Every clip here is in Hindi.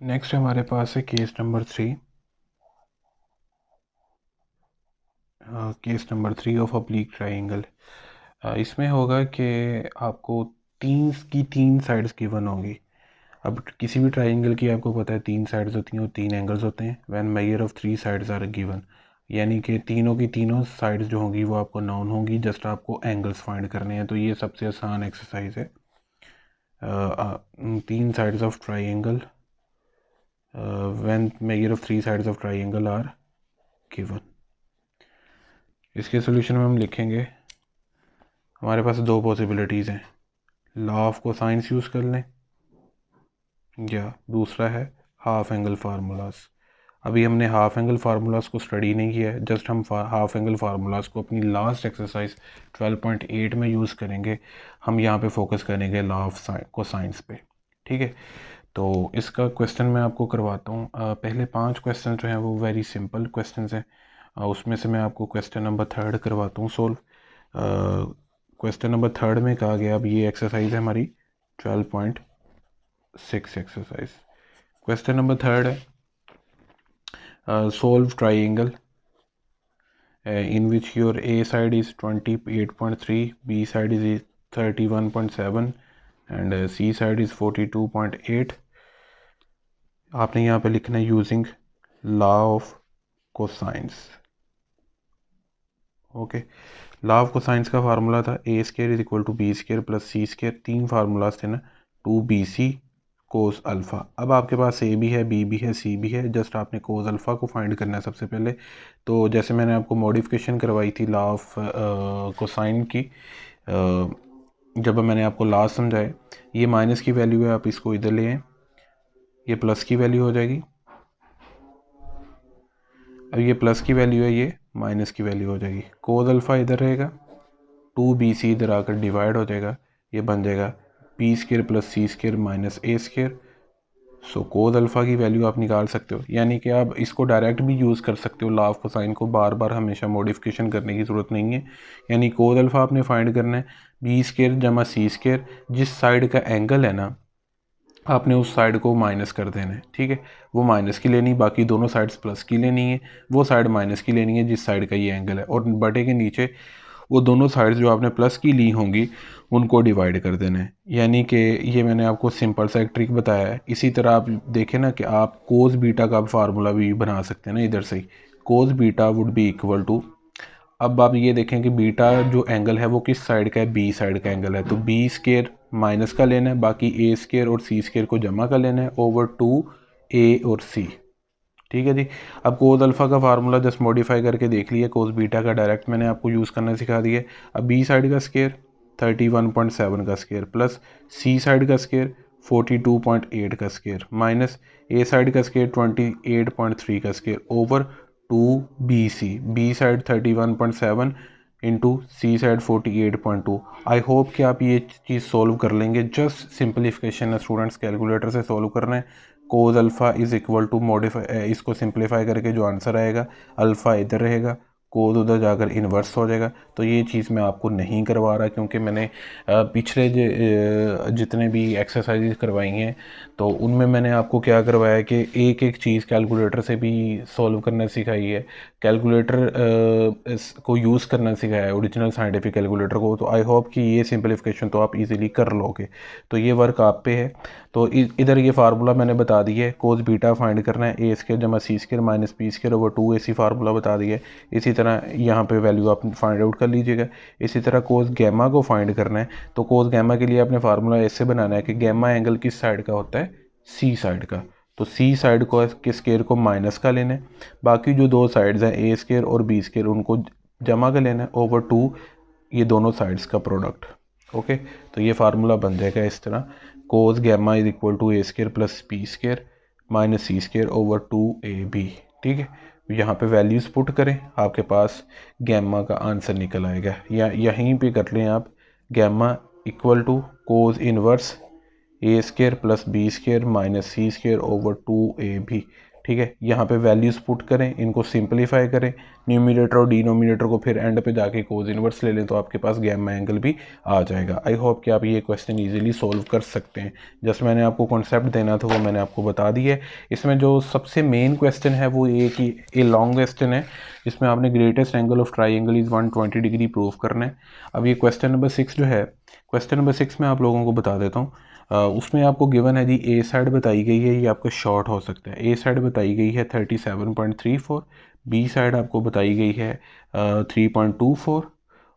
नेक्स्ट हमारे पास है case number 3। Case number 3 of oblique triangle. इसमें होगा कि आपको तीन साइड्स गिवन होंगी। अब किसी भी ट्राइंगल की आपको पता है 3 साइड्स होती हैं और 3 एंगल्स होते हैं। When measure of 3 sides are given, यानी कि तीनों की तीनों साइड्स जो होंगी वो आपको नाउन होंगी, जस्ट आपको एंगल्स फाइंड करने हैं। तो ये सबसे आसान एक्सरसाइज है। 3 sides of triangle, when measure of 3 sides of triangle are given. इसके सोल्यूशन में हम लिखेंगे, हमारे पास दो पॉसिबिलिटीज़ हैं, लॉ ऑफ कोसाइंस यूज़ कर लें या दूसरा है हाफ एंगल फार्मूलाज। अभी हमने हाफ एंगल फार्मूलाज को स्टडी नहीं किया है, जस्ट हम हाफ एंगल फार्मूलाज को अपनी लास्ट एक्सरसाइज 12.8 में यूज़ करेंगे। हम यहाँ पे फोकस करेंगे लॉ ऑफ कोसाइंस पे। ठीक है, तो इसका क्वेश्चन मैं आपको करवाता हूँ। पहले 5 क्वेश्चन जो हैं वो वेरी सिंपल क्वेश्चन हैं। उसमें से मैं आपको क्वेश्चन नंबर 3 करवाता हूँ सोल्व। क्वेश्चन नंबर 3 में कहा गया, अब ये एक्सरसाइज है हमारी 12.6 एक्सरसाइज। क्वेश्चन नंबर 3 है, solve triangle in which your A side is 28.3, B side is 31.7 and C side is 42.8। आपने यहाँ पे लिखना है using law of cosines. Okay, law of cosines का फार्मूला था a square is equal to b square plus c square. 3 formulas थे ना, 2BC कोस अल्फ़ा। अब आपके पास ए भी है, बी भी है, सी भी है, जस्ट आपने कोस अल्फ़ा को फाइंड करना है सबसे पहले। तो जैसे मैंने आपको मॉडिफिकेशन करवाई थी लॉ ऑफ कोसाइन की, जब मैंने आपको लॉ समझाए, ये माइनस की वैल्यू है, आप इसको इधर ले आएं, ये प्लस की वैल्यू हो जाएगी। अब ये प्लस की वैल्यू है, ये माइनस की वैल्यू हो जाएगी। कोस अल्फ़ा इधर रहेगा, 2BC इधर आकर डिवाइड हो जाएगा, ये बन जाएगा B square plus c square minus ए स्केयर। सो कोस अल्फ़ा की वैल्यू आप निकाल सकते हो, यानी कि आप इसको डायरेक्ट भी यूज़ कर सकते हो। लॉ ऑफ कोसाइन को बार बार हमेशा मॉडिफिकेशन करने की ज़रूरत नहीं है। यानी कोस अल्फ़ा आपने फाइंड करना है, बी स्केयर जमा सी स्केयर, जिस साइड का एंगल है ना आपने उस साइड को माइनस कर देना है। ठीक है, वो माइनस की लेनी, बाकी दोनों साइड्स प्लस की लेनी है। वो साइड माइनस की लेनी है जिस साइड का ये एंगल है, और बटे के नीचे वो दोनों साइड्स जो आपने प्लस की ली होंगी उनको डिवाइड कर देना है। यानी कि ये मैंने आपको सिंपल सा एक ट्रिक बताया है। इसी तरह आप देखें ना कि आप कोस बीटा का फार्मूला भी बना सकते हैं ना, इधर से ही cos beta would be equal to, अब आप ये देखें कि बीटा जो एंगल है वो किस साइड का है, बी साइड का एंगल है। तो बी स्केयर माइनस का लेना है, बाकी ए स्केयर और सी स्केयर को जमा कर लेना है ओवर 2A और C। ठीक है जी। अब कोस अल्फ़ा का फार्मूला जस्ट मॉडिफाई करके देख लिया, कोस बीटा का डायरेक्ट मैंने आपको यूज़ करना सिखा दिया। अब बी साइड का स्केयर 31.7 का स्केयर प्लस सी साइड का स्केयर 42.8 का स्केयर माइनस ए साइड का स्केयर 28.3 का square over 2BC, B side 31.7 into C side 48.2। I hope कि आप ये चीज़ सोल्व कर लेंगे। जस्ट सिंप्लीफिकेशन है स्टूडेंट्स, कैलकुलेटर से सोल्व करना है। Cos alpha is equal to modify, इसको सिंप्लीफाई करके जो आंसर आएगा, अल्फ़ा इधर रहेगा, कोस उधर जाकर इन्वर्स हो जाएगा। तो ये चीज़ मैं आपको नहीं करवा रहा, क्योंकि मैंने पिछले जितने भी एक्सरसाइजेज करवाई हैं तो उनमें मैंने आपको क्या करवाया कि एक एक चीज़ कैलकुलेटर से भी सॉल्व करना सिखाई है, कैलकुलेटर को यूज़ करना सिखाया है, ओरिजिनल साइंटिफिक कैलकुलेटर को। तो आई होप कि ये सिंप्लीफिकेशन तो आप इजीली कर लोगे। तो ये वर्क आप पे है। तो इधर ये फार्मूला मैंने बता दिया है, कोस बीटा फाइंड करना है, ए स्केयर जमा c square minus b square over 2AC formula बता दिया है। इसी तरह यहाँ पे वैल्यू आप फाइंड आउट कर लीजिएगा। इसी तरह कोस गैमा को फाइंड करना है, तो कोस गैमा के लिए आपने फार्मूला ऐसे बनाना है कि गैमा एंगल किस साइड का होता है, सी साइड का। तो सी साइड को के स्केयर को माइनस का लेना है, बाकी जो दो साइड्स हैं ए स्केयर और बी स्केयर उनको जमा कर लेना है ओवर 2 ये दोनों साइड्स का प्रोडक्ट। ओके, तो ये फार्मूला बन जाएगा इस तरह, cos gamma is equal to a square plus B square minus C square over 2AB। ठीक है, यहाँ पे वैल्यूज़ पुट करें, आपके पास गैमा का आंसर निकल आएगा। या यहीं पे कर लें आप, gamma equal to cos inverse A square plus B square minus C square over 2AB। ठीक है, यहाँ पे वैल्यूज़ पुट करें, इनको सिंपलीफाई करें, न्यूमिनेटर और डिनोमिनेटर को फिर एंड पे जाके कोज इनवर्स ले लें तो आपके पास गैमा एंगल भी आ जाएगा। आई होप कि आप ये क्वेश्चन इजीली सॉल्व कर सकते हैं। जस्ट मैंने आपको कॉन्सेप्ट देना था वो मैंने आपको बता दी है। इसमें जो सबसे मेन क्वेश्चन है वो ये कि ये लॉन्ग क्वेश्चन है, इसमें आपने greatest angle of triangle is 120 degree prove करना है। अब ये क्वेश्चन नंबर 6 जो है, क्वेश्चन नंबर 6 में आप लोगों को बता देता हूँ। उसमें आपको गिवन है जी ए साइड बताई गई है, ये आपका शॉर्ट हो सकता है। ए साइड बताई गई है 37.34, बी साइड आपको बताई गई है 3.24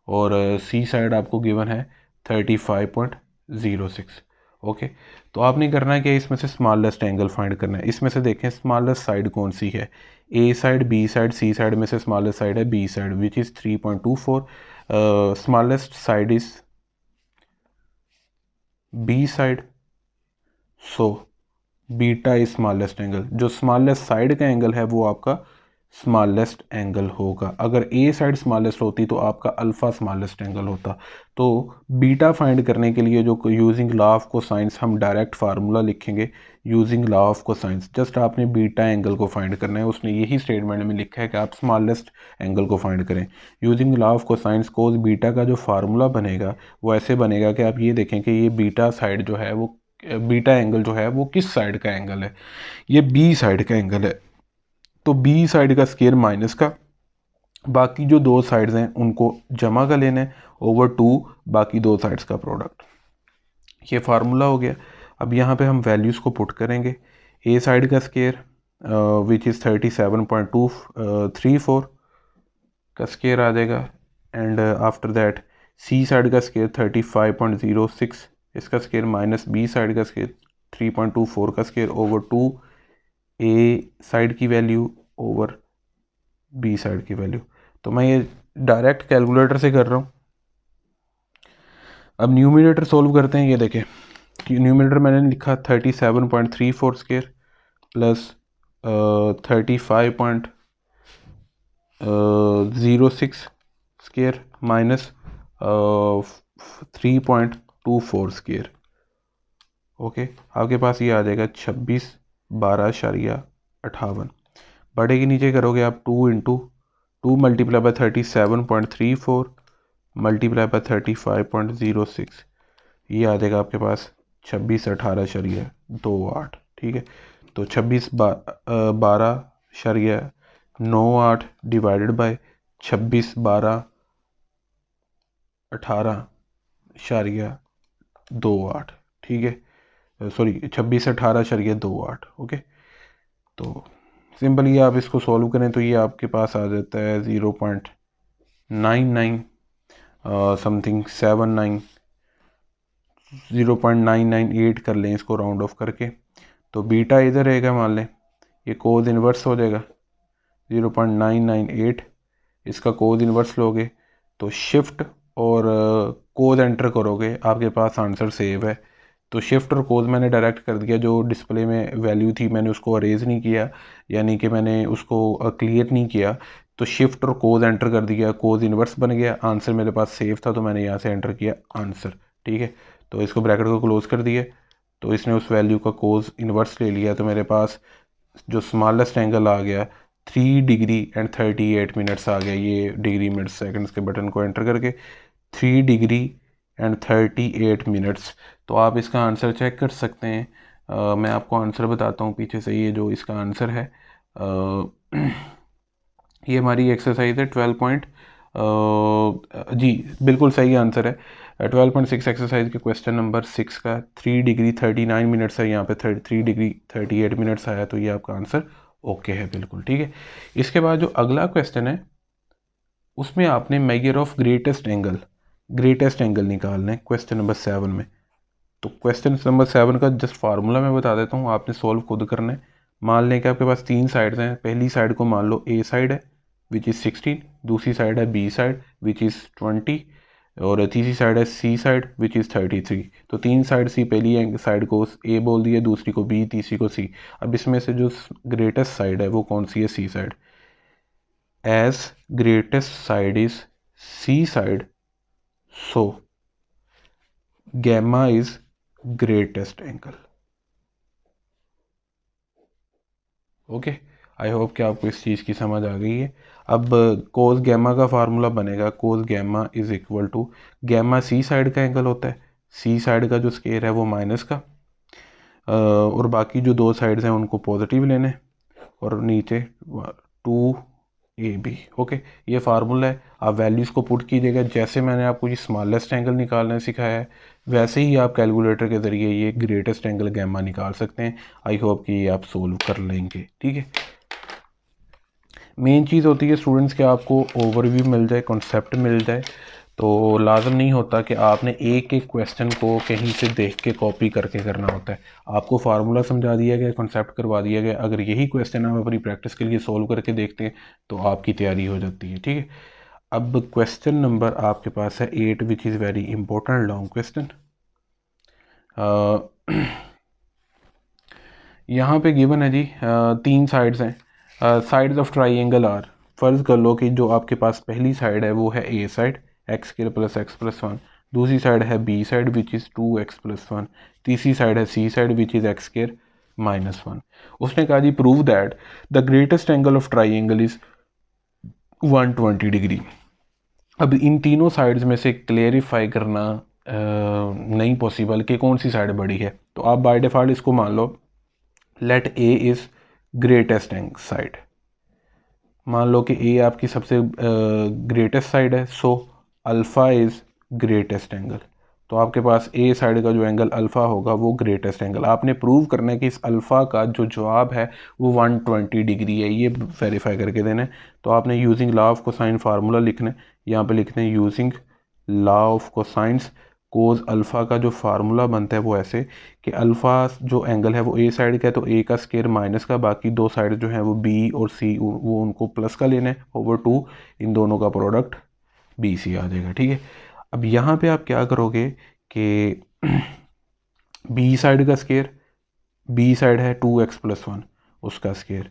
और सी साइड आपको गिवन है 35.06। ओके, तो आपने करना है कि इसमें से स्मॉलेस्ट एंगल फाइंड करना है। इसमें से देखें स्मॉलेस्ट साइड कौन सी है, ए side, B side, C side में से स्मॉलेस्ट साइड है B side which is 3.24। Smallest side is B side, so beta is smallest angle. जो स्मॉलेस्ट साइड का एंगल है वो आपका स्मॉलेस्ट एंगल होगा। अगर ए साइड स्मॉलेस्ट होती तो आपका अल्फा स्मॉलेस्ट एंगल होता। तो बीटा फाइंड करने के लिए जो यूजिंग लॉ ऑफ कोसाइंस हम डायरेक्ट फार्मूला लिखेंगे using law of cosines. Just आपने बीटा एंगल को फाइंड करना है, उसने यही स्टेटमेंट में लिखा है कि आप स्मॉलेस्ट एंगल को फाइंड करें using law of cosines. Cos beta का जो फार्मूला बनेगा वो ऐसे बनेगा कि आप ये देखें कि ये बीटा साइड जो है वो बीटा एंगल जो है वो किस साइड का एंगल है, ये बी साइड का एंगल है। तो बी साइड का स्केयर माइनस का, बाकी जो दो साइड्स हैं उनको जमा का लेना है ओवर 2 बाकी दो साइड्स का प्रोडक्ट। ये फार्मूला हो गया। अब यहाँ पे हम वैल्यूज़ को पुट करेंगे। ए साइड का स्केयर विच इज़ 37.234 का स्केयर आ जाएगा and after that C side का स्केयर 35.06 इसका स्केयर माइनस बी साइड का स्केयर 3.24 का स्केयर ओवर 2 ए साइड की वैल्यू ओवर बी साइड की वैल्यू। तो मैं ये डायरेक्ट कैलकुलेटर से कर रहा हूँ। अब न्यूमिनेटर सोल्व करते हैं। ये देखें कि न्यूमिनेटर मैंने लिखा 37.34 square plus 35.06 square minus 3.24 square. Okay, आपके पास ये आ जाएगा 26/12.58। बड़े के नीचे करोगे आप 2 मल्टीप्लाई बाय 37.34 मल्टीप्लाई बाय 35.06, ये आ जाएगा आपके पास 26/18.28। ठीक है, तो 26/12.98 डिवाइडेड बाय 26/12.18.28। ठीक है, सॉरी 26/18.28। ओके, तो सिंपली आप इसको सॉल्व करें तो ये आपके पास आ जाता है 0.99 समथिंग 79 0.998 कर लें इसको राउंड ऑफ करके। तो बीटा इधर रहेगा, मान लें ये कोज इन्वर्स हो जाएगा 0.998। इसका कोज इन्वर्स लोगे तो शिफ्ट और कोज एंटर करोगे, आपके पास आंसर सेव है। तो शिफ्ट और कोज मैंने डायरेक्ट कर दिया, जो डिस्प्ले में वैल्यू थी मैंने उसको अरेज नहीं किया, यानी कि मैंने उसको क्लियर नहीं किया। तो शिफ्ट और कोज एंटर कर दिया, कोज इन्वर्स बन गया, आंसर मेरे पास सेव था तो मैंने यहाँ से एंटर किया आंसर। ठीक है, तो इसको ब्रैकेट को क्लोज कर दिया, तो इसने उस वैल्यू का कोज इन्वर्स ले लिया, तो मेरे पास जो स्मॉलेस्ट एंगल आ गया 3 डिग्री एंड 38 मिनट्स आ गया। ये डिग्री मिनट्स सेकंड्स के बटन को एंटर करके 3 डिग्री एंड 38 मिनट्स। तो आप इसका आंसर चेक कर सकते हैं। मैं आपको आंसर बताता हूँ पीछे से। ये जो इसका आंसर है ये हमारी एक्सरसाइज है 12 जी बिल्कुल सही आंसर है 12.6 एक्सरसाइज के क्वेश्चन नंबर 6 का 3 डिग्री 39 मिनट्स है, यहाँ पे 3 डिग्री 38 मिनट्स आया, तो ये आपका आंसर ओके है बिल्कुल। ठीक है, इसके बाद जो अगला क्वेश्चन है उसमें आपने मेजर ऑफ ग्रेटेस्ट एंगल निकालना है क्वेश्चन नंबर 7 में। तो क्वेश्चन नंबर 7 का जस्ट फार्मूला मैं बता देता हूँ, आपने सॉल्व खुद करना है। मान लें कि आपके पास 3 साइड्स हैं। पहली साइड को मान लो ए साइड है विच इज़ 16, दूसरी साइड है बी साइड विच इज़ 20 और तीसरी साइड है सी साइड विच इज़ 33। तो 3 साइड सी, पहली साइड को ए बोल दिया, दूसरी को बी, तीसरी को सी। अब इसमें से जो ग्रेटेस्ट साइड है वो कौन सी है, सी side. As greatest side is C side, so gamma is greatest angle। Okay, I hope कि आपको इस चीज़ की समझ आ गई है। अब कोस गैमा का फार्मूला बनेगा, cos gamma is equal to, gamma C side का एंगल होता है, सी साइड का जो स्केयर है वो माइनस का, और बाकी जो दो साइड्स हैं उनको पॉजिटिव लेने, और नीचे 2AB। ओके, ये फार्मूला है। आप वैल्यूज़ को पुट कीजिएगा, जैसे मैंने आपको ये स्मॉलेस्ट एंगल निकालना सिखाया है वैसे ही आप कैलकुलेटर के ज़रिए ये ग्रेटेस्ट एंगल गैमा निकाल सकते हैं। आई होप कि ये आप सोल्व कर लेंगे। ठीक है, मेन चीज़ होती है स्टूडेंट्स कि आपको ओवरव्यू मिल जाए, कॉन्सेप्ट मिल जाए, तो लाजम नहीं होता कि आपने एक एक क्वेश्चन को कहीं से देख के कॉपी करके करना होता है। आपको फार्मूला समझा दिया गया, कॉन्सेप्ट करवा दिया गया, अगर यही क्वेश्चन आप अपनी प्रैक्टिस के लिए सोल्व करके देखते हैं तो आपकी तैयारी हो जाती है। ठीक है, अब क्वेश्चन नंबर आपके पास है 8 which is very important long question. यहाँ पे गिवन है जी, 3 साइड्स हैं, साइड्स ऑफ ट्राइंगल आर, फ़र्ज़ कर लो कि जो आपके पास पहली साइड है वो है ए side x square plus x plus 1, दूसरी साइड है B side which is 2x plus 1, तीसरी साइड है सी side which is x square minus 1। उसने कहा जी prove that the greatest angle of triangle is 120 degree. अब इन तीनों साइड्स में से क्लेरिफाई करना नहीं पॉसिबल कि कौन सी साइड बड़ी है, तो आप बाय डिफ़ॉल्ट इसको मान लो let a is greatest angle side, मान लो कि ए आपकी सबसे ग्रेटेस्ट साइड है, so alpha is greatest angle, तो आपके पास ए साइड का जो एंगल अल्फ़ा होगा वो ग्रेटेस्ट एंगल। आपने प्रूव करना है कि इस अल्फ़ा का जो जवाब है वो 120 डिग्री है, ये वेरीफाई करके देना है। तो आपने using law of cosine formula लिखना है, यहाँ पे लिखते हैं using law of cosines, cos alpha का जो फार्मूला बनता है वो ऐसे कि अल्फ़ा जो एंगल है वो ए साइड का है, तो ए का स्केयर माइनस का, बाकी दो साइड जो हैं वो बी और सी वो उनको प्लस का लेना है, ओवर 2 इन दोनों का प्रोडक्ट बी सी आ जाएगा। ठीक है, अब यहाँ पे आप क्या करोगे कि बी साइड का स्केयर, बी साइड है 2x प्लस 1 उसका स्केयर,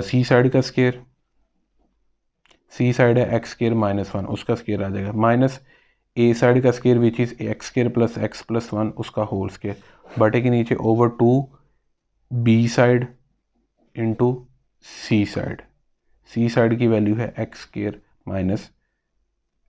सी साइड का स्केयर, सी साइड है एक्स स्केयर माइनस 1 उसका स्केयर आ जाएगा, माइनस ए साइड का square which is x square plus x plus 1 उसका होल स्केयर, बटे के नीचे over 2 B side into C side, C side की वैल्यू है एक्स स्केयर माइनस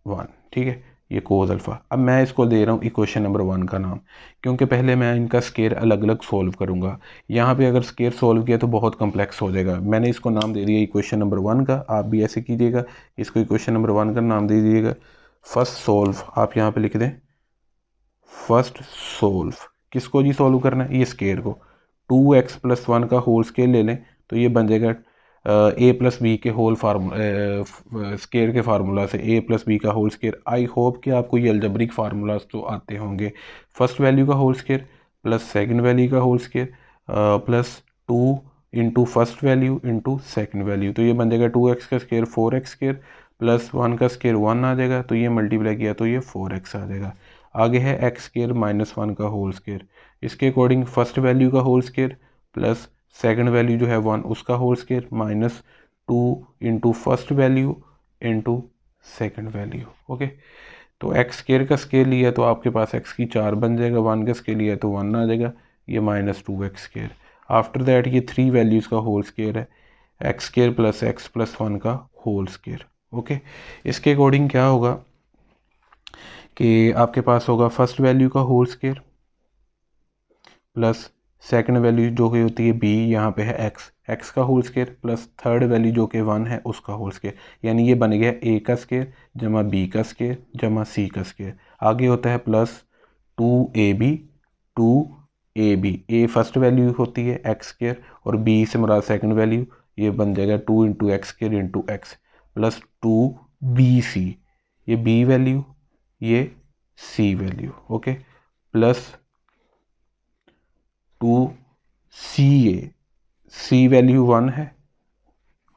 1। ठीक है, ये कोज अल्फ़ा। अब मैं इसको दे रहा हूँ इक्वेशन नंबर 1 का नाम, क्योंकि पहले मैं इनका स्केयर अलग अलग सोल्व करूँगा। यहाँ पे अगर स्केयर सोल्व किया तो बहुत कम्प्लेक्स हो जाएगा, मैंने इसको नाम दे दिया इक्वेशन नंबर 1 का। आप भी ऐसे कीजिएगा, इसको इक्वेशन नंबर 1 का नाम दे दीजिएगा। फर्स्ट सोल्व आप यहाँ पे लिख दें, फर्स्ट सोल्व किसको जी सोल्व करना है, ये स्केयर को, 2x प्लस 1 का होल स्केयर ले लें तो ये बन जाएगा ए प्लस बी के होल फार्मूला, स्केयर के फार्मूला से ए प्लस बी का होल स्केयर। आई होप कि आपको ये अलजबरिक फार्मूलाज तो आते होंगे। फर्स्ट वैल्यू का whole square plus second value का whole square plus 2 into first value into second value, तो ये बन जाएगा 2x का स्केयर 4x स्केयर प्लस 1 का स्केयर 1 आ जाएगा, तो ये मल्टीप्लाई किया तो ये 4x आ जाएगा। आगे है एक्स स्केयर माइनस 1 का होल स्केयर, इसके अकॉर्डिंग फर्स्ट वैल्यू का whole square plus second value जो है 1 उसका whole square minus 2 into first value into second value. Okay, तो एक्स स्केयर का स्केयर लिया तो आपके पास एक्स की 4 बन जाएगा, 1 का स्केयर लिया तो 1 आ जाएगा, ये minus 2x square. After that ये 3 वैल्यूज़ का होल स्केयर है, x square plus x plus 1 का होल स्केयर। ओके, इसके अकॉर्डिंग क्या होगा कि आपके पास होगा फर्स्ट वैल्यू का whole square plus second value जो कि होती है बी, यहाँ पे है एक्स, एक्स का whole square plus third value जो कि 1 है उसका होल स्केयर, यानी ये बन गया ए का स्केयर जमा बी का स्केयर जमा सी का स्केयर। आगे होता है प्लस 2ab, 2ab, ए फर्स्ट वैल्यू होती है एक्स स्केयर और बी से मुराद सेकंड वैल्यू, ये बन जाएगा 2 into x square into x plus 2bc, ये बी वैल्यू ये सी वैल्यू। ओके, प्लस 2ca, सी वैल्यू 1 है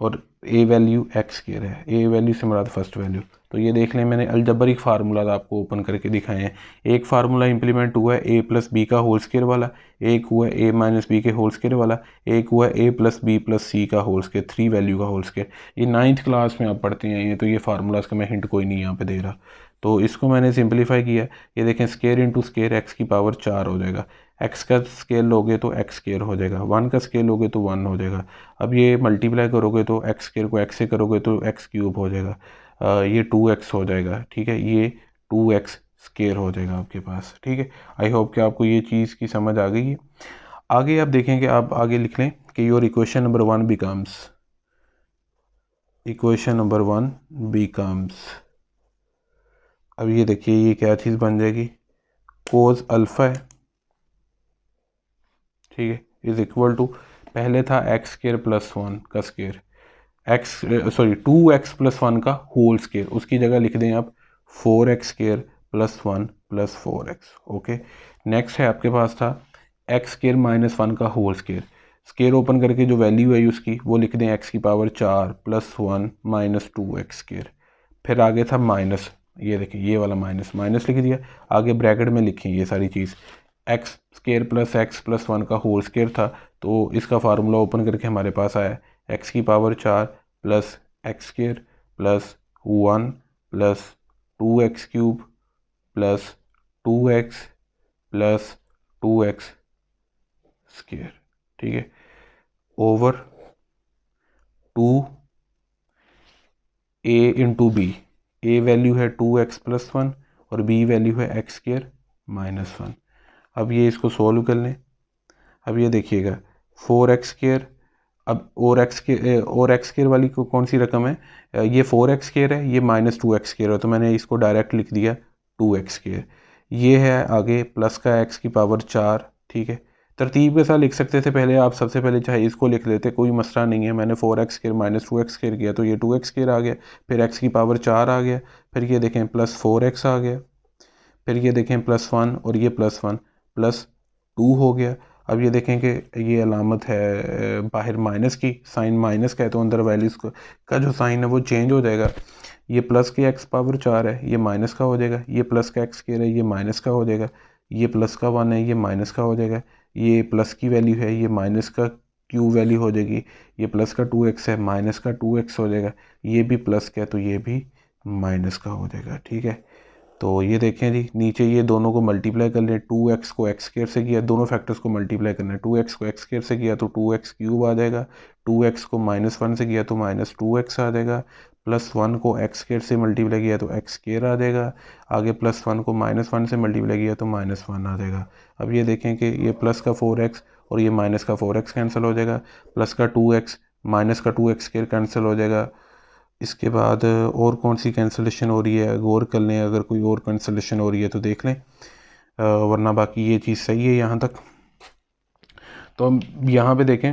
और ए वैल्यू एक्स स्केयर है, ए वैल्यू से मुराद फर्स्ट वैल्यू। तो ये देख लें, मैंने अलजबरिक फार्मूला आपको ओपन करके दिखाए हैं। एक फार्मूला इंप्लीमेंट हुआ है ए प्लस बी का होल स्केयर वाला, एक हुआ है ए माइनस बी के होल स्केयर वाला, एक हुआ है ए प्लस बी प्लस सी का होल स्केयर, 3 वैल्यू का होल स्केयर। ये 9th क्लास में आप पढ़ते हैं, ये तो ये फार्मूलाज का मैं हिंट कोई नहीं यहाँ पे दे रहा। तो इसको मैंने सिंप्लीफाई किया, ये देखें स्केयर इंटू स्केयर एक्स की पावर 4 हो जाएगा, एक्स का स्केयर लोगे तो एक्स स्केयर हो जाएगा, 1 का स्केयर लोगे तो 1 हो जाएगा। अब ये मल्टीप्लाई करोगे तो एक्स स्केयर को एक्स से करोगे तो एक्स क्यूब हो जाएगा, ये 2x हो जाएगा, ठीक है, ये 2x स्केयर हो जाएगा आपके पास, ठीक है। आई होप कि आपको ये चीज़ की समझ आ गई है। आगे आप देखेंगे, आप आगे लिख लें कि your equation number 1 becomes, equation number 1 becomes, अब ये देखिए ये क्या चीज़ बन जाएगी, कोस अल्फ़ा है, ठीक है, इज इक्वल टू, पहले था एक्स स्केयर प्लस 1 का स्केयर, एक्स 2x प्लस 1 का होल स्केयर, उसकी जगह लिख दें आप 4x square plus 1 plus 4x, okay. Next है आपके पास था एक्स स्केयर माइनस 1 का होल स्केयर, स्केयर ओपन करके जो वैल्यू है उसकी वो लिख दें x की power 4 plus 1 minus 2x square. फिर आगे था माइनस, ये देखिए ये वाला माइनस, माइनस लिख दिया, आगे ब्रैकेट में लिखी ये सारी चीज़, x square plus x plus 1 का होल स्केयर था, तो इसका फार्मूला ओपन करके हमारे पास आया एक्स की power 4 plus x square plus 1 plus 2x cube plus 2x plus 2x square, ठीक है, over 2 a into b, a value है 2x प्लस 1 और b वैल्यू है एक्स स्केयर माइनस 1। अब ये इसको सोल्व कर लें, अब ये देखिएगा 4x स्केयर, अब और एक्स स्केयर वाली को कौन सी रकम है, ये 4x स्केयर है, ये माइनस 2x स्केयर है, तो मैंने इसको डायरेक्ट लिख दिया 2x स्केयर। ये है आगे प्लस का x की पावर 4, ठीक है, तरतीब के साथ लिख सकते थे, पहले आप सबसे पहले चाहे इसको लिख लेते, कोई मसला नहीं है, मैंने 4x square minus 2x square किया तो ये 2x स्केयर आ गया, फिर x की पावर 4 आ गया, फिर ये देखें प्लस 4x आ गया, फिर ये देखें प्लस 1 और ये प्लस 1 प्लस 2 हो गया। अब ये देखें कि ये अलामत है बाहर माइनस की, साइन माइनस का है तो अंदर वैल्यूज़ का जो साइन है वो चेंज हो जाएगा, ये प्लस के एक्स पावर 4 है, ये माइनस का हो जाएगा, ये प्लस का एक्स स्क्वायर है, ये माइनस का हो जाएगा, ये प्लस का 1 है, ये माइनस का हो जाएगा, ये प्लस की वैल्यू है, ये माइनस का क्यू वैल्यू हो जाएगी, ये प्लस का 2x है, माइनस का 2x हो जाएगा, ये भी प्लस का है तो ये भी माइनस का हो जाएगा, ठीक है। तो ये देखें जी, नीचे ये दोनों को मल्टीप्लाई कर लें, 2x को एक्स स्क्वायर से किया, दोनों फैक्टर्स को मल्टीप्लाई करना है, 2x को एक्स स्क्वायर से किया तो 2x क्यूब आ जाएगा, 2x को -1 से किया तो -2x आ जाएगा, प्लस 1 को एक्स स्क्वायर से मल्टीप्लाई किया तो एक्स स्क्वायर आ जाएगा, आगे प्लस 1 को -1 से मल्टीप्लाई किया तो -1 आ जाएगा। अब ये देखें कि ये प्लस का 4x और ये माइनस का 4x कैंसिल हो जाएगा, प्लस का 2x माइनस का 2x स्क्वायर कैंसिल हो जाएगा। इसके बाद और कौन सी कैंसिलेशन हो रही है गौर कर लें, अगर कोई और कैंसिलेशन हो रही है तो देख लें, वरना बाकी ये चीज़ सही है यहाँ तक। तो हम यहाँ पे देखें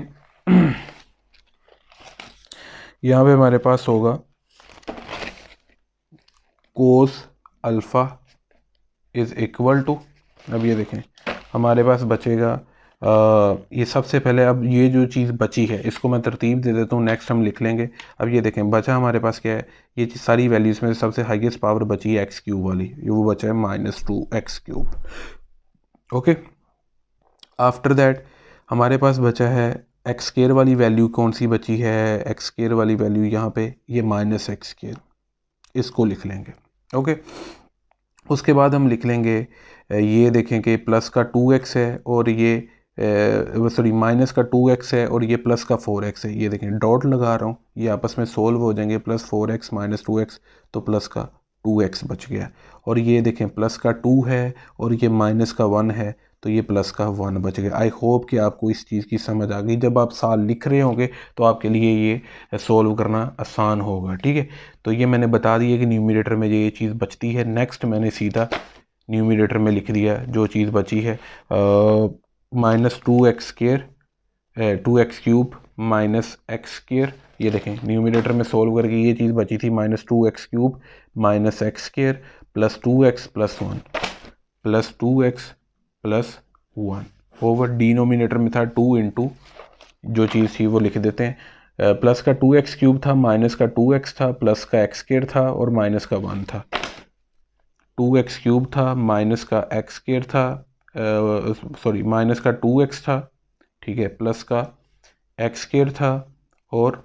यहाँ पे हमारे पास होगा cos alpha is equal to, अब ये देखें हमारे पास बचेगा ये सबसे पहले, अब ये जो चीज़ बची है इसको मैं तरतीब दे देता हूँ, नेक्स्ट हम लिख लेंगे। अब ये देखें बचा हमारे पास क्या है, ये सारी वैल्यूज़ में सबसे हाईएस्ट पावर बची है एक्स क्यूब वाली, ये वो बचा है -2x cube, okay. After that हमारे पास बचा है एक्स स्क्वायर वाली वैल्यू, कौन सी बची है एक्स स्क्वायर वाली वैल्यू, यहाँ पे ये -x स्क्वायर, इसको लिख लेंगे, ओके। उसके बाद हम लिख लेंगे ये देखें कि प्लस का 2x है और ये सॉरी माइनस का 2x है और ये प्लस का 4x है, ये देखें डॉट लगा रहा हूँ, ये आपस में सोल्व हो जाएंगे, प्लस 4x माइनस 2x तो प्लस का 2x बच गया, और ये देखें प्लस का 2 है और ये माइनस का 1 है तो ये प्लस का 1 बच गया। आई होप कि आपको इस चीज़ की समझ आ गई, जब आप साल लिख रहे होंगे तो आपके लिए ये सोल्व करना आसान होगा, ठीक है। तो ये मैंने बता दिया कि न्यूमरेटर में ये चीज़ बचती है, नेक्स्ट मैंने सीधा न्यूमरेटर में लिख दिया जो चीज़ बची है, -2x square 2x cube minus x square, ये देखें न्यूमरेटर में सोल्व करके ये चीज़ बची थी -2x cube minus x square plus 2x plus 1 plus 2x plus 1 over denominator में था 2 इंटू जो चीज़ थी वो लिख देते हैं, प्लस का 2x क्यूब था, माइनस का 2x था, प्लस का एक्स स्क्वायर था और माइनस का 1 था, 2x क्यूब था, माइनस का एक्स स्क्वायर था, सॉरी माइनस का 2x था, ठीक है, प्लस का एक्स स्क्वायर था और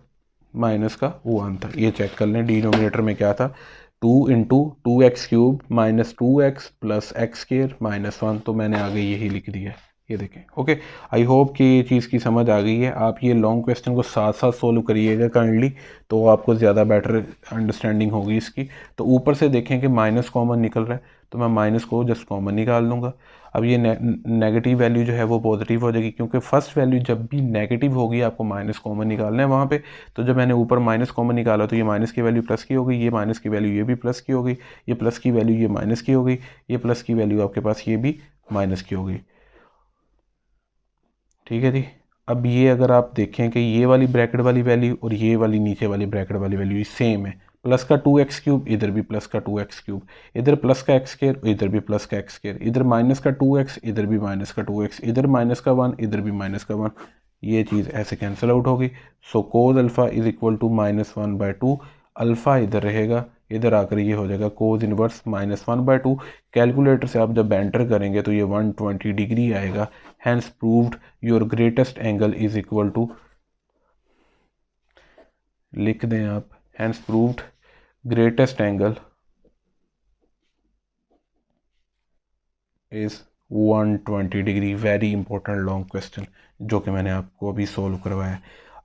माइनस का 1 था। ये चेक कर लें डिनोमिनेटर में क्या था, 2 into 2x cube minus 2x plus x square minus 1, तो मैंने आगे यही लिख दिया, ये देखें। ओके, आई होप कि ये चीज़ की समझ आ गई है। आप ये लॉन्ग क्वेश्चन को साथ साथ सोल्व करिएगा काइंडली, तो आपको ज़्यादा बेटर अंडरस्टैंडिंग होगी इसकी। तो ऊपर से देखें कि माइनस कॉमन निकल रहा है, तो मैं माइनस को जस्ट कॉमन निकाल लूँगा। अब ये नेगेटिव वैल्यू जो है वो पॉजिटिव हो जाएगी, क्योंकि फर्स्ट वैल्यू जब भी नेगेटिव होगी आपको माइनस कॉमन निकालना है वहाँ पे। तो जब मैंने ऊपर माइनस कॉमन निकाला तो ये माइनस की वैल्यू प्लस की हो गई, ये माइनस की वैल्यू ये भी प्लस की हो गई, ये प्लस की वैल्यू ये माइनस की हो गई, ये प्लस की वैल्यू आपके पास ये भी माइनस की हो गई। ठीक है जी। अब ये अगर आप देखें कि ये वाली ब्रैकेट वाली वैल्यू और ये वाली नीचे वाली ब्रैकेट वाली वैल्यू सेम है, प्लस का 2x³ इधर भी प्लस का 2x³, इधर प्लस का x² इधर भी प्लस का x², इधर माइनस का 2x इधर भी माइनस का 2x, इधर माइनस का 1 इधर भी माइनस का 1, ये चीज़ ऐसे कैंसिल आउट होगी। So cos alpha is equal to -1/2, alpha इधर रहेगा, इधर आकर ये हो जाएगा कोस इनवर्स -1/2। कैलकुलेटर से आप जब एंटर करेंगे तो ये 120 डिग्री आएगा। Hence proved your greatest angle is equal to, लिख दें आप, hence proved greatest angle is 120 degree. Very important long question जो कि मैंने आपको अभी सोल्व करवाया है।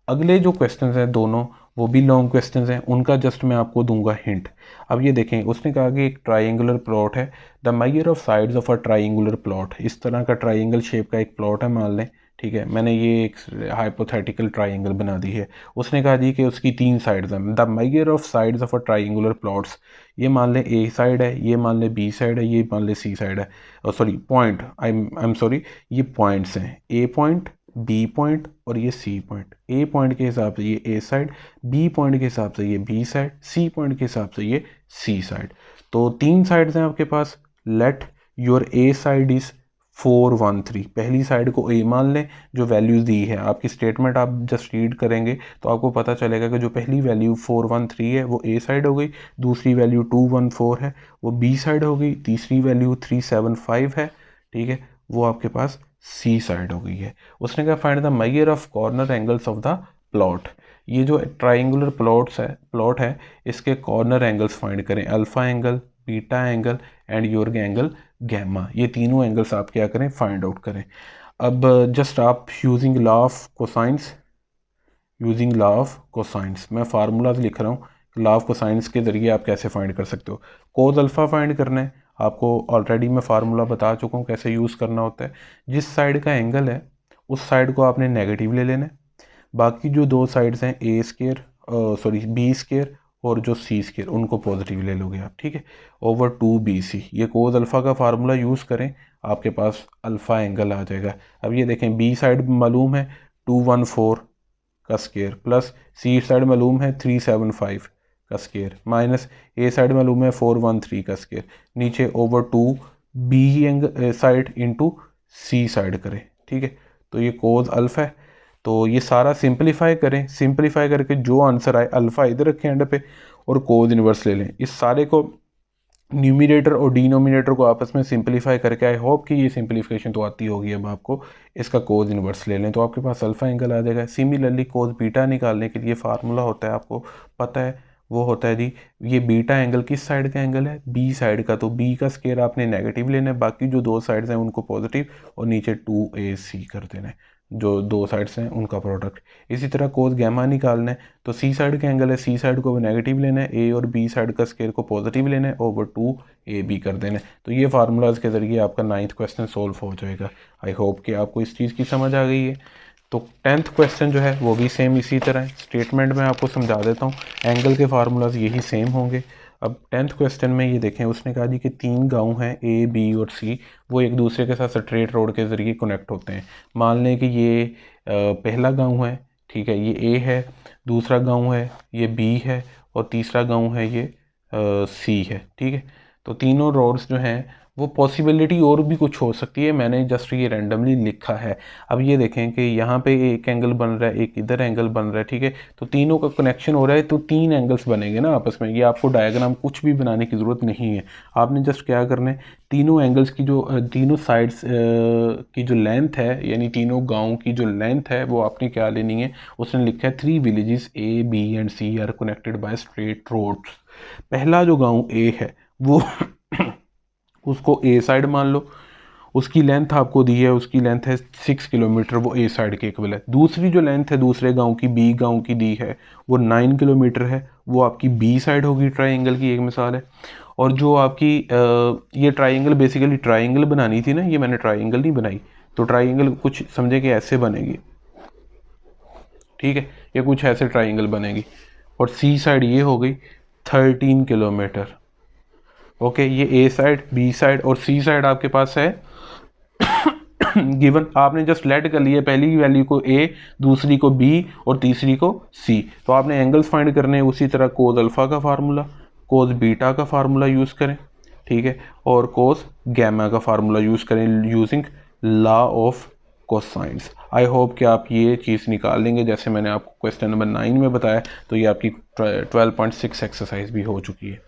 अगले जो क्वेश्चन हैं दोनों वो भी लॉन्ग क्वेश्चन हैं, उनका जस्ट मैं आपको दूंगा हिंट। अब ये देखें, उसने कहा कि एक ट्राइंगुलर प्लॉट है, the measure of sides of a triangular plot. इस तरह का ट्राइंगल शेप का एक प्लॉट है मान लें, ठीक है। मैंने ये एक हाइपोथेटिकल ट्राइंगल बना दी है। उसने कहा जी कि उसकी 3 साइड्स हैं, the measure of sides of a triangular plots. ये मान लें ए साइड है, ये मान लें बी साइड है, ये मान लें सी साइड है। Sorry point, I am sorry, ये पॉइंट्स हैं, ए पॉइंट, बी पॉइंट और ये सी पॉइंट। ए पॉइंट के हिसाब से ये ए साइड, बी पॉइंट के हिसाब से ये बी साइड, सी पॉइंट के हिसाब से ये सी साइड। तो 3 साइड्स हैं आपके पास। Let your a side is 413। पहली साइड को ए मान लें, जो वैल्यूज़ दी है आपकी स्टेटमेंट आप जस्ट रीड करेंगे तो आपको पता चलेगा कि जो पहली वैल्यू 413 है वो ए साइड हो गई, दूसरी वैल्यू 214 है वो बी साइड हो गई, तीसरी वैल्यू 375 है, ठीक है, वो आपके पास सी साइड हो गई है। उसने कहा find the measure of corner angles of the plot. ये जो ट्राइंगुलर प्लॉट है इसके कॉर्नर एंगल्स फाइंड करें, alpha angle, beta angle and your angle gamma. ये तीनों एंगल्स आप क्या करें, फाइंड आउट करें। अब जस्ट आप यूजिंग लॉ ऑफ कोसाइंस, मैं फार्मूलाज लिख रहा हूँ, लॉ ऑफ कोसाइंस के ज़रिए आप कैसे फाइंड कर सकते हो। कोस अल्फ़ा फाइंड करना है आपको, ऑलरेडी मैं फार्मूला बता चुका हूँ कैसे यूज़ करना होता है। जिस साइड का एंगल है उस साइड को आपने नेगेटिव ले लेना है, बाकी जो 2 साइड्स हैं बी स्केयर और जो सी स्केयर उनको पॉजिटिव ले लोगे आप, ठीक है, ओवर 2BC। ये कोस अल्फ़ा का फार्मूला यूज़ करें, आपके पास अल्फ़ा एंगल आ जाएगा। अब ये देखें, बी साइड मालूम है 214 का स्केयर, प्लस सी साइड मालूम है 375 का स्केयर, माइनस ए साइड मालूम है 413 का स्केयर, नीचे over 2 B side into C side करें, ठीक है। तो ये कोस अल्फ़ा है, तो ये सारा सिंपलीफाई करें, सिंपलीफाई करके जो आंसर आए अल्फ़ा इधर रखें एंड पे और कोस इनवर्स ले लें। इस सारे को न्यूमिनेटर और डिनोमिनेटर को आपस में सिंपलीफाई करके, आई होप कि ये सिंपलीफिकेशन तो आती होगी अब आपको, इसका कोस इनवर्स ले लें तो आपके पास अल्फ़ा एंगल आ जाएगा। सिमिलरली कोस बीटा निकालने के लिए फार्मूला होता है, आपको पता है, वो होता है जी, ये बीटा एंगल किस साइड का एंगल है, बी साइड का, तो बी का स्केयर आपने नेगेटिव लेना है, बाकी जो 2 साइड्स हैं उनको पॉजिटिव और नीचे 2AC कर देना है, जो 2 साइड्स हैं उनका प्रोडक्ट। इसी तरह कोस गैमा निकालना है तो सी साइड का एंगल है, सी साइड को नेगेटिव लेना है, ए और बी साइड का स्केयर को पॉजिटिव लेना है, ओवर 2AB कर देना है। तो ये फार्मूलाज के ज़रिए आपका 9th क्वेश्चन सोल्व हो जाएगा। आई होप कि आपको इस चीज़ की समझ आ गई है। तो 10th क्वेश्चन जो है वो भी सेम इसी तरह है। स्टेटमेंट में आपको समझा देता हूँ, एंगल के फार्मूलाज यही सेम होंगे। अब 10th क्वेश्चन में ये देखें, उसने कहा जी कि 3 गांव हैं A, B और C, वो एक दूसरे के साथ स्ट्रेट रोड के ज़रिए कनेक्ट होते हैं। मान लें कि ये पहला गांव है, ठीक है, ये A है, दूसरा गांव है ये B है और तीसरा गांव है ये C है, ठीक है। तो तीनों रोड्स जो हैं वो पॉसिबिलिटी और भी कुछ हो सकती है, मैंने जस्ट ये रैंडमली लिखा है। अब ये देखें कि यहाँ पे एक एंगल बन रहा है, एक इधर एंगल बन रहा है, ठीक है, तो तीनों का कनेक्शन हो रहा है, तो 3 एंगल्स बनेंगे ना आपस में। ये आपको डायग्राम कुछ भी बनाने की ज़रूरत नहीं है, आपने जस्ट क्या करना है, तीनों एंगल्स की जो तीनों साइड्स की जो लेंथ है, यानी तीनों गाँव की जो लेंथ है वो आपने क्या लेनी है। उसने लिखा है 3 villages A, B and C are connected by straight roads. पहला जो गाँव A है वो उसको A साइड मान लो, उसकी लेंथ आपको दी है, उसकी लेंथ है 6 किलोमीटर, वो ए साइड के इक्वल है। दूसरी जो लेंथ है दूसरे गांव की, बी गांव की दी है, वो 9 किलोमीटर है, वो आपकी बी साइड होगी ट्राइंगल की, एक मिसाल है। और जो आपकी ये ट्राइंगल बेसिकली ट्राइंगल बनानी थी ना, ये मैंने ट्राइंगल नहीं बनाई, तो ट्राइंगल कुछ समझे कि ऐसे बनेगी, ठीक है, ये कुछ ऐसे ट्राइंगल बनेगी। और सी साइड ये हो गई 13 किलोमीटर। ओके, ये ए साइड, बी साइड और सी साइड आपके पास है गिवन। आपने जस्ट लेट कर लिया, पहली की वैल्यू को ए, दूसरी को बी और तीसरी को सी। तो आपने एंगल्स फाइंड करने हैं, उसी तरह कोस अल्फा का फार्मूला, कोस बीटा का फार्मूला यूज़ करें, ठीक है, और कोस गैमा का फार्मूला यूज़ करें using law of cosines. I hope कि आप ये चीज़ निकाल लेंगे। जैसे मैंने आपको क्वेश्चन नंबर 9 में बताया, तो ये आपकी 12.6 एक्सरसाइज भी हो चुकी है।